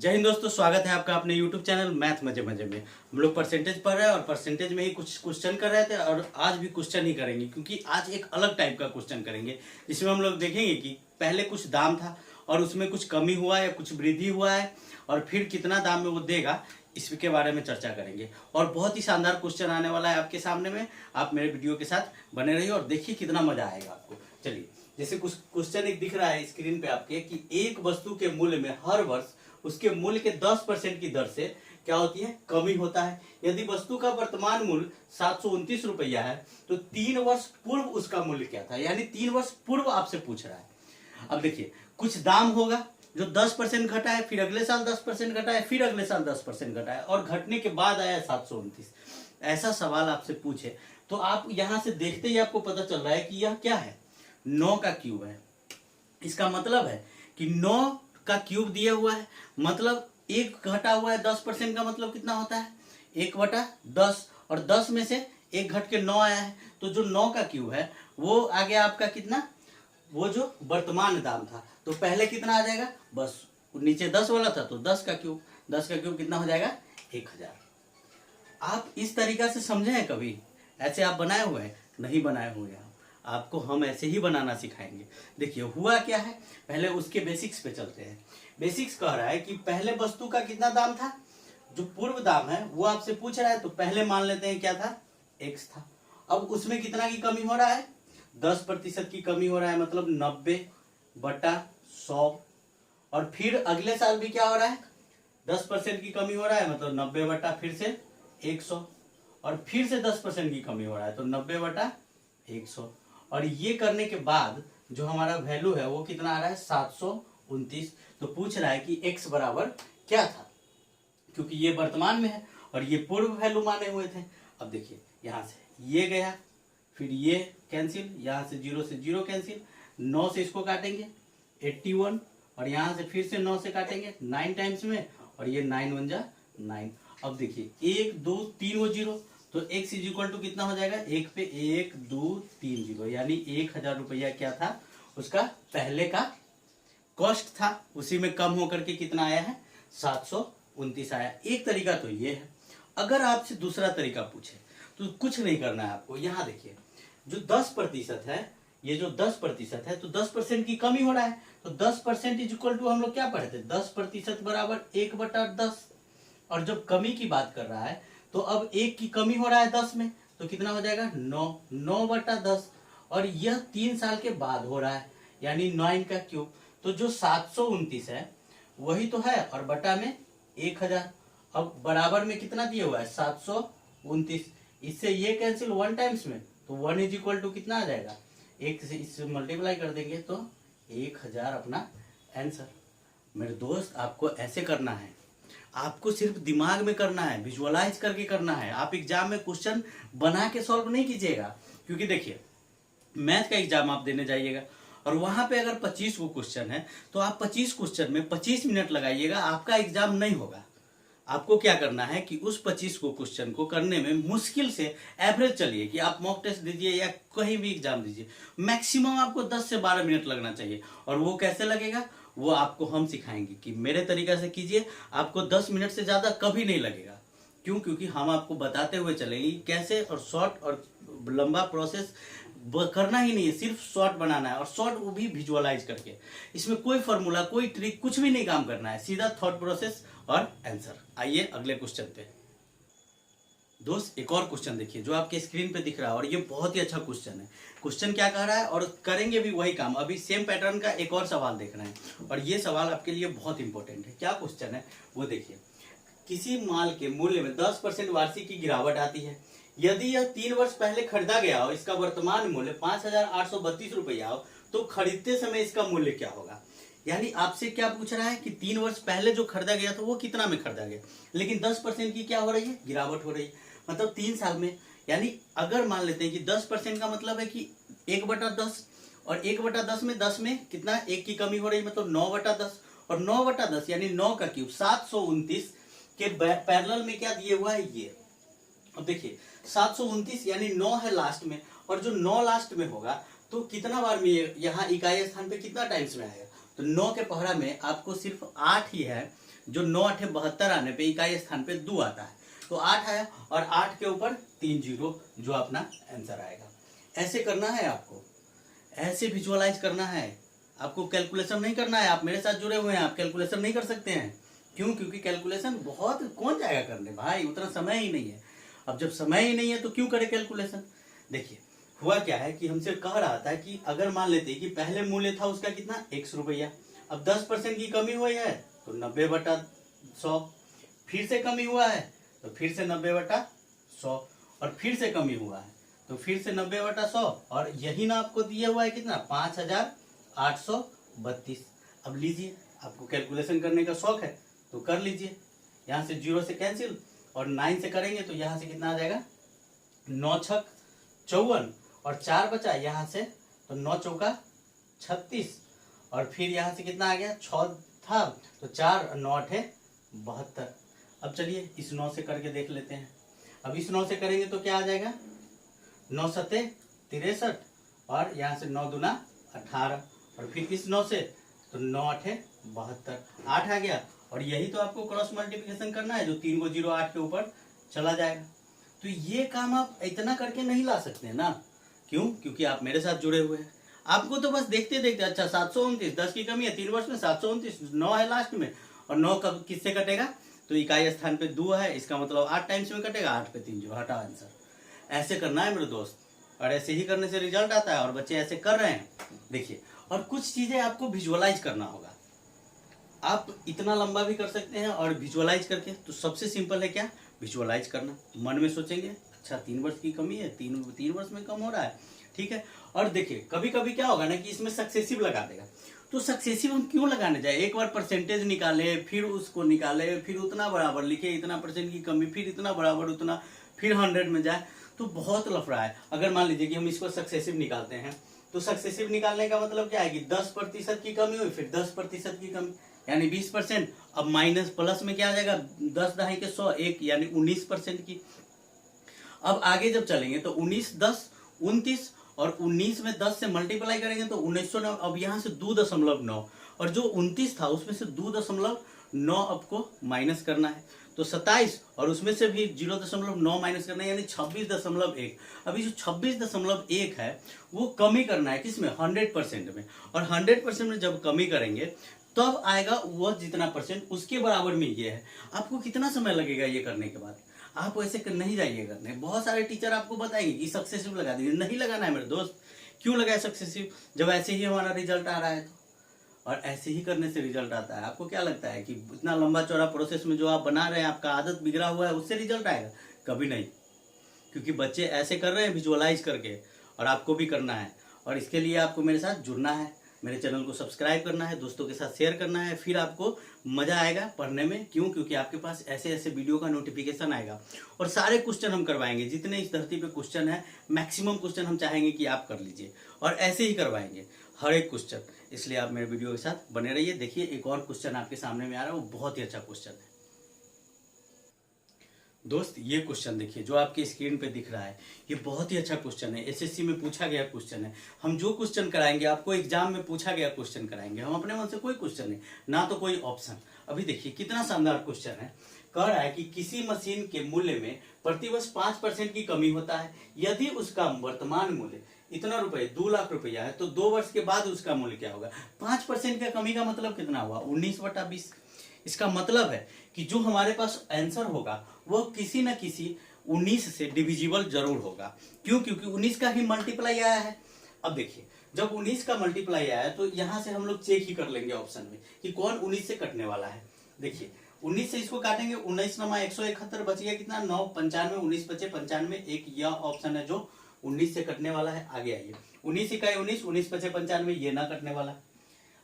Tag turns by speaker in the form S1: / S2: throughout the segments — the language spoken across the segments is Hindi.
S1: जय हिंद दोस्तों, स्वागत है आपका अपने YouTube चैनल मैथ मजे मजे में। हम लोग परसेंटेज पढ़ रहे हैं और परसेंटेज में ही कुछ क्वेश्चन कर रहे थे और आज भी क्वेश्चन ही करेंगे, क्योंकि आज एक अलग टाइप का क्वेश्चन करेंगे जिसमें हम लोग देखेंगे कि पहले कुछ दाम था और उसमें कुछ कमी हुआ या कुछ वृद्धि हुआ है और फिर कितना दाम में वो देगा, इसके बारे में चर्चा करेंगे। और बहुत ही शानदार क्वेश्चन आने वाला है आपके सामने में। आप मेरे वीडियो के साथ बने रहिए और देखिए कितना मजा आएगा आपको। चलिए, जैसे कुछ क्वेश्चन एक दिख रहा है स्क्रीन पे आपके कि एक वस्तु के मूल्य में हर वर्ष उसके मूल्य के 10% की दर से क्या होती है, कमी होता है। यदि वस्तु का वर्तमान मूल्य 729 रुपया है तो 3 वर्ष पूर्व उसका मूल्य क्या था, यानी 3 वर्ष पूर्व आपसे पूछ रहा है। अब देखिए, कुछ दाम होगा जो 10% घटा है, फिर अगले साल 10% घटा है, फिर अगले साल 10% घटा है और घटने के बाद आया 729। ऐसा सवाल आपसे पूछे तो आप यहां से देखते ही आपको पता चल रहा है कि यह क्या है, 9 का क्यूब है। इसका मतलब है कि 9 का क्यूब दिया हुआ है, मतलब एक घटा हुआ है 10% का मतलब कितना होता है, 1/10 और 10 में से एक घट के 9 आया है, तो जो 9 का क्यूब है वो आ गया आपका कितना, वो जो वर्तमान दाम था। तो पहले कितना आ जाएगा, बस नीचे 10 वाला था तो 10 का क्यूब, 10 का क्यूब कितना हो जाएगा, 1000। आप इस तरीका से समझे हैं कभी? ऐसे आप बनाए हुए हैं? नहीं बनाए हुए हैं। आपको हम ऐसे ही बनाना सिखाएंगे। देखिए हुआ क्या है, पहले उसके बेसिक्स पे चलते हैं। बेसिक्स कह रहा है कि पहले वस्तु का कितना दाम था, जो पूर्व दाम है वो आपसे पूछ रहा है, तो पहले मान लेते हैं क्या था, x था। अब उसमें कितना की कमी हो रहा है, 10% की कमी हो रहा है, मतलब 90/100। और फिर अगले साल भी क्या हो रहा है, 10% की कमी हो रहा है, मतलब 90 फिर से 100 और फिर से 10% की कमी हो रहा है तो 90/100। और ये करने के बाद जो हमारा वैल्यू है वो कितना आ रहा है, 729। तो पूछ रहा है कि x बराबर क्या था, क्योंकि ये वर्तमान में है और ये पूर्व वैल्यू माने हुए थे। अब देखिए यहाँ से ये गया, फिर ये कैंसिल, यहाँ से 0 से 0 कैंसिल, 9 से इसको काटेंगे 81 और यहाँ से फिर से 9 से काटेंगे 9 टाइम्स में और ये 9 1 जा 9। अब देखिए 1 2 3 वो 0 तो x इज इक्वल टू कितना हो जाएगा, 1 पे 1 2 3 0, यानी 1000 रुपया क्या था, उसका पहले का कॉस्ट था, उसी में कम होकर के कितना आया है, 729 आया। एक तरीका तो ये है। अगर आपसे दूसरा तरीका पूछे तो कुछ नहीं करना है आपको। यहाँ देखिए जो 10% है, ये जो 10% है तो 10% की कमी हो रहा है, तो 10% इज इक्वल टू हम लोग क्या पढ़े थे, 10% बराबर 1/10। और जब कमी की बात कर रहा है तो अब 1 की कमी हो रहा है 10 में, तो कितना हो जाएगा 9/10 और यह 3 साल के बाद हो रहा है, यानी 9 का क्यूब। तो जो 729 है वही तो है और बटा में 1000। अब बराबर में कितना दिया हुआ है, 729। इससे ये कैंसिल 1 टाइम्स में, तो 1 इज इक्वल टू कितना आ जाएगा, 1 से इससे मल्टीप्लाई कर देंगे तो 1000 अपना आंसर। मेरे दोस्त आपको ऐसे करना है, आपको सिर्फ दिमाग में करना है, विजुअलाइज करके करना है। आप एग्जाम में क्वेश्चन बना के सॉल्व नहीं कीजिएगा, क्योंकि देखिए मैथ का एग्जाम आप देने जाइएगा और वहां पे अगर 25 को क्वेश्चन है तो आप 25 क्वेश्चन में 25 मिनट लगाइएगा, आपका एग्जाम नहीं होगा। आपको क्या करना है कि उस 25 को क्वेश्चन को करने में मुश्किल से एवरेज चलिए कि आप मॉक टेस्ट दीजिए या कहीं भी एग्जाम दीजिए, मैक्सिमम आपको 10 से 12 मिनट लगना चाहिए। और वो कैसे लगेगा वो आपको हम सिखाएंगे कि मेरे तरीका से कीजिए, आपको 10 मिनट से ज्यादा कभी नहीं लगेगा। क्यों? क्योंकि हम आपको बताते हुए चलेंगे कैसे, और शॉर्ट और लंबा प्रोसेस करना ही नहीं है, सिर्फ शॉर्ट बनाना है और शॉर्ट वो भी विजुअलाइज करके। इसमें कोई फॉर्मूला कोई ट्रिक कुछ भी नहीं काम करना है, सीधा थॉट प्रोसेस और आंसर। आइए अगले क्वेश्चन पे। दोस्त एक और क्वेश्चन देखिए जो आपके स्क्रीन पे दिख रहा है और ये बहुत ही अच्छा क्वेश्चन है। क्वेश्चन क्या कह रहा है और करेंगे भी वही काम। अभी सेम पैटर्न का एक और सवाल देख रहे हैं और ये सवाल आपके लिए बहुत इंपॉर्टेंट है। क्या क्वेश्चन है वो देखिए, किसी माल के मूल्य में 10% वार्षिक की गिरावट आती है। यदि यह 3 वर्ष पहले खरीदा गया हो, इसका वर्तमान मूल्य 5832 रुपया हो, तो खरीदते समय इसका मूल्य क्या होगा। यानी आपसे क्या पूछ रहा है कि 3 वर्ष पहले जो खरीदा गया था वो कितना में खरीदा गया, लेकिन 10% की क्या हो रही है, गिरावट हो रही है, मतलब 3 साल में। यानी अगर मान लेते हैं कि 10% का मतलब है कि 1/10 और 1/10 में 10 में कितना, 1 की कमी हो रही है, मतलब 9/10 और 9/10 यानी 9 का क्यूब 729 के पैरेलल में क्या दिए हुआ है ये। अब देखिए 729 यानी 9 है लास्ट में, और जो 9 लास्ट में होगा तो कितना बार में यहाँ इकाई स्थान पे कितना टाइम्स में आएगा, तो 9 के पहरा में आपको सिर्फ 8 ही है, जो 9 8 72 आने पे इकाई स्थान पे 2 आता है, तो 8 आया और 8 के ऊपर 3 जीरो जो अपना आंसर आएगा। ऐसे करना है आपको, ऐसे विजुअलाइज करना है आपको, कैलकुलेशन नहीं करना है। आप मेरे साथ जुड़े हुए हैं, आप कैलकुलेशन नहीं कर सकते हैं। क्यों? क्योंकि कैलकुलेशन बहुत कौन जाएगा करने भाई, उतना समय ही नहीं है। अब जब समय ही नहीं है तो क्यों करे कैलकुलेशन। देखिए हुआ क्या है कि हमसे कह रहा था कि अगर मान लेते कि पहले मूल्य था उसका कितना 100 रुपया, अब 10% की कमी हुई है तो 90/100, फिर से कमी हुआ है तो फिर से 90/100, और फिर से कमी हुआ है तो फिर से 90/100, और यही ना आपको दिया हुआ है कितना 5832। अब लीजिए, आपको कैलकुलेशन करने का शौक है तो कर लीजिए। यहाँ से 0 से कैंसिल और 9 से करेंगे तो यहाँ से कितना आ जाएगा 9 छक 54 और 4 बचा यहाँ से, तो 9 चौका 36, और फिर यहाँ से कितना आ गया 6 था तो 4 9 8 72। अब चलिए इस 9 से करके देख लेते हैं। अब इस 9 से करेंगे तो क्या आ जाएगा 9 7 63, और यहाँ से 9 दूना 18, और फिर इस 9 से तो 9 8 72, 8 आ गया। और यही तो आपको क्रॉस मल्टीप्लिकेशन करना है, जो 3 को 0 8 के ऊपर चला जाएगा। तो ये काम आप इतना करके नहीं ला सकते ना। क्यों? क्योंकि आप मेरे साथ जुड़े हुए हैं। आपको तो बस देखते देखते अच्छा 729, 10 की कमी है 3 वर्ष में, 729 9 है लास्ट में, और 9 कब किससे कटेगा तो इकाई स्थान पे 2 है, इसका मतलब 8 टाइम्स में कटेगा, 8 पे 3 जीरो, हटा आंसर। ऐसे करना है मेरे दोस्त, और ऐसे ही करने से रिजल्ट आता है, और बच्चे ऐसे कर रहे हैं। देखिए, और कुछ चीजें आपको विजुअलाइज करना होगा। आप इतना लंबा भी कर सकते हैं और विजुअलाइज करके, तो सबसे सिंपल है क्या विजुअलाइज करना। मन में सोचेंगे अच्छा 3 वर्ष की कमी है, 3 वर्ष में कम हो रहा है, ठीक है। और देखिए कभी कभी क्या होगा ना कि इसमें सक्सेसिव लगा देगा, तो सक्सेसिव हम क्यों लगाने जाए, एक बार परसेंटेज निकाले फिर उसको निकाले फिर उतना बराबर लिखे, इतना परसेंट की कमी, फिर इतना बराबर उतना, फिर 100 में जाए, तो बहुत लफड़ा है। अगर मान लीजिए कि हम इसको सक्सेसिव निकालते हैं, तो सक्सेसिव निकालने का मतलब क्या है कि 10% की कमी हुई, फिर 10% की कमी यानी 20%। अब माइनस प्लस में क्या आ जाएगा 10 दहाई के 100 1 यानी 19% की। अब आगे जब चलेंगे तो 19 10 29, और 19 में 10 से मल्टीप्लाई करेंगे तो 1909। अब यहाँ से 2.9, और जो 29 था उसमें से 2.9 आपको माइनस करना है, तो 27, और उसमें से भी 0.9 माइनस करना है यानी 26.1। अभी जो 26.1 है वो कमी करना है किसमें 100% में, और 100% में जब कमी करेंगे तब आएगा वह जितना परसेंट उसके बराबर में ये है। आपको कितना समय लगेगा ये करने के बाद, आप वैसे नहीं जाइए करने। बहुत सारे टीचर आपको बताएंगे कि सक्सेसिव लगा दीजिए, नहीं लगाना है मेरे दोस्त। क्यों लगाए सक्सेसिव जब ऐसे ही हमारा रिजल्ट आ रहा है तो, और ऐसे ही करने से रिजल्ट आता है। आपको क्या लगता है कि इतना लंबा चौड़ा प्रोसेस में जो आप बना रहे हैं आपका आदत बिगड़ा हुआ है उससे रिजल्ट आएगा? कभी नहीं, क्योंकि बच्चे ऐसे कर रहे हैं विजुअलाइज करके, और आपको भी करना है। और इसके लिए आपको मेरे साथ जुड़ना है, मेरे चैनल को सब्सक्राइब करना है, दोस्तों के साथ शेयर करना है, फिर आपको मजा आएगा पढ़ने में। क्यों? क्योंकि आपके पास ऐसे ऐसे वीडियो का नोटिफिकेशन आएगा, और सारे क्वेश्चन हम करवाएंगे, जितने इस धरती पे क्वेश्चन है मैक्सिमम क्वेश्चन हम चाहेंगे कि आप कर लीजिए, और ऐसे ही करवाएंगे हर एक क्वेश्चन। इसलिए आप मेरे वीडियो के साथ बने रहिए। देखिए एक और क्वेश्चन आपके सामने में आ रहा है, वो बहुत ही अच्छा क्वेश्चन है दोस्त। ये क्वेश्चन देखिए जो आपके स्क्रीन पे दिख रहा है, ये बहुत ही अच्छा क्वेश्चन है, एसएससी में पूछा गया क्वेश्चन है। हम जो क्वेश्चन कराएंगे आपको एग्जाम में पूछा गया क्वेश्चन कराएंगे, हम अपने मन से कोई क्वेश्चन नहीं, ना तो कोई ऑप्शन। अभी देखिए कितना शानदार क्वेश्चन है। कह रहा है कि किसी मशीन के मूल्य में प्रतिवर्ष 5% की कमी होता है, यदि उसका वर्तमान मूल्य इतना रुपए 2 लाख रुपया है, तो 2 वर्ष के बाद उसका मूल्य क्या होगा। 5% का कमी का मतलब कितना हुआ 19/20। इसका मतलब है कि जो हमारे पास आंसर होगा वह किसी न किसी 19 से डिविजिबल जरूर होगा। क्यों? क्योंकि 19 का ही मल्टीप्लाई आया है। अब देखिए जब 19 का मल्टीप्लाई आया तो यहां से हम लोग चेक ही कर लेंगे ऑप्शन में कि कौन 19 से कटने वाला है। देखिए 19 से इसको काटेंगे, 19 नमा 171 बच गया कितना 9 95, 19 बचे 95, एक यह ऑप्शन है जो 19 से कटने वाला है। आगे आइए 19 इकाई 19, 19 बचे 95, ये ना कटने वाला।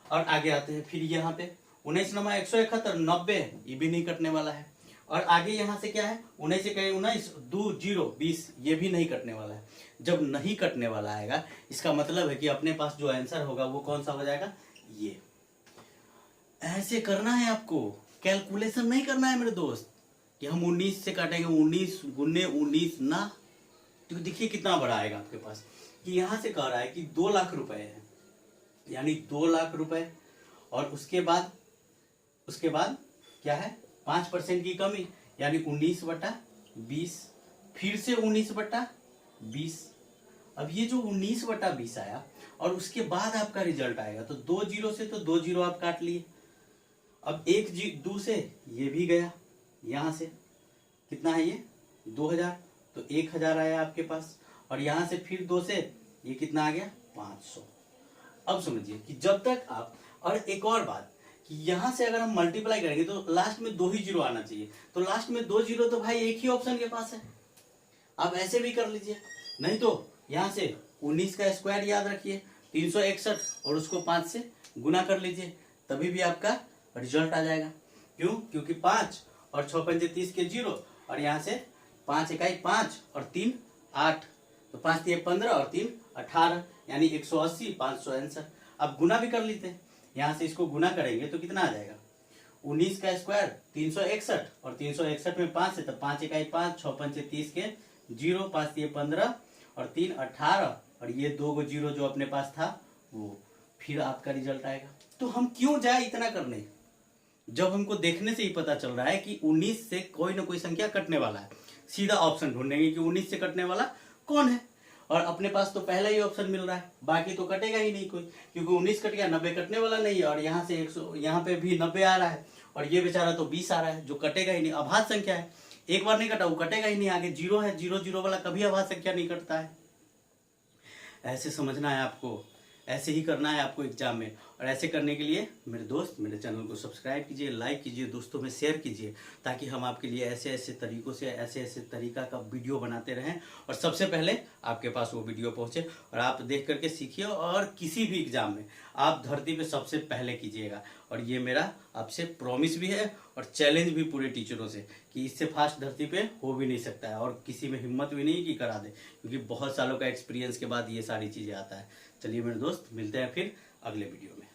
S1: और आगे आते हैं फिर यहाँ पे 19 नमा 171 90, ये भी नहीं कटने वाला है। और आगे यहाँ से क्या है 19 इकाई 19 2 0 20, ये भी नहीं कटने वाला है। जब नहीं कटने वाला आएगा इसका मतलब है कि अपने पास जो आंसर होगा वो कौन सा हो जाएगा, ये। ऐसे करना है आपको, कैलकुलेशन नहीं करना है मेरे दोस्त कि हम 19 से काटेंगे 19 गुने 19 ना। तो देखिए कितना बड़ा आएगा आपके पास कि यहाँ से कह रहा है कि 2 लाख रुपए है, यानी 2 लाख रुपए, और उसके बाद क्या है 5% की कमी, यानी 19/20, फिर से 19/20। अब ये जो 19/20 आया और उसके बाद आपका रिजल्ट आएगा, तो 2 जीरो से तो 2 जीरो आप काट लिए। अब 1 से ये भी गया, यहां से कितना है ये 2000, तो 1000 आया आपके पास। और यहां से फिर 2 से ये कितना आ गया 500। अब समझिए कि जब तक आप, और एक और बात कि यहां से अगर हम मल्टीप्लाई करेंगे तो लास्ट में 2 ही जीरो आना चाहिए, तो लास्ट में 2 जीरो तो भाई एक ही ऑप्शन के पास है। आप ऐसे भी कर लीजिए, नहीं तो यहां से 19 का स्क्वायर याद रखिए 361 और उसको 5 से गुना कर लीजिए, तभी भी आपका रिजल्ट आ जाएगा। क्यों? क्योंकि 5 और 6 पंजे 30 के 0, और यहाँ से 5 इकाई 5 और 3 8, तो 5 3 15 और 3 18, यानी 180, 500 आंसर। अब गुना भी कर लेते हैं, यहाँ से इसको गुना करेंगे तो कितना आ जाएगा 19 का स्क्वायर 361 और 361 में 5 है, तो 5 इकाई 5, 6 पंचे 30 के 0, 5 3 15 और 3 18, और ये 2 जीरो जो अपने पास था वो, फिर आपका रिजल्ट आएगा। तो हम क्यों जाए इतना करने, जब हमको देखने से ही पता चल रहा है कि 19 से कोई ना कोई संख्या कटने वाला है। सीधा ऑप्शन ढूंढेंगे कि 19 से कटने वाला कौन है, और अपने पास तो पहला ही ऑप्शन मिल रहा है, बाकी तो कटेगा ही नहीं कोई, क्योंकि 19 कट गया, 90 कटने वाला नहीं है, और यहाँ से 100, यहाँ पे भी 90 आ रहा है, और ये बेचारा तो 20 आ रहा है जो कटेगा ही नहीं। अभाज्य संख्या है, एक बार नहीं कटा वो कटेगा ही नहीं, आगे जीरो है, जीरो जीरो वाला कभी अभाज्य संख्या नहीं कटता है। ऐसे समझना है आपको, ऐसे ही करना है आपको एग्जाम में। और ऐसे करने के लिए मेरे दोस्त मेरे चैनल को सब्सक्राइब कीजिए, लाइक कीजिए, दोस्तों में शेयर कीजिए, ताकि हम आपके लिए ऐसे ऐसे तरीकों से ऐसे ऐसे तरीका का वीडियो बनाते रहें और सबसे पहले आपके पास वो वीडियो पहुंचे और आप देख करके सीखिए। और किसी भी एग्जाम में आप धरती पे सबसे पहले कीजिएगा, और ये मेरा आपसे प्रॉमिस भी है और चैलेंज भी पूरे टीचरों से कि इससे फास्ट धरती पे हो भी नहीं सकता है, और किसी में हिम्मत भी नहीं कि करा दे, क्योंकि बहुत सालों का एक्सपीरियंस के बाद ये सारी चीज़ें आता है। चलिए मेरे दोस्त, मिलते हैं फिर अगले वीडियो में।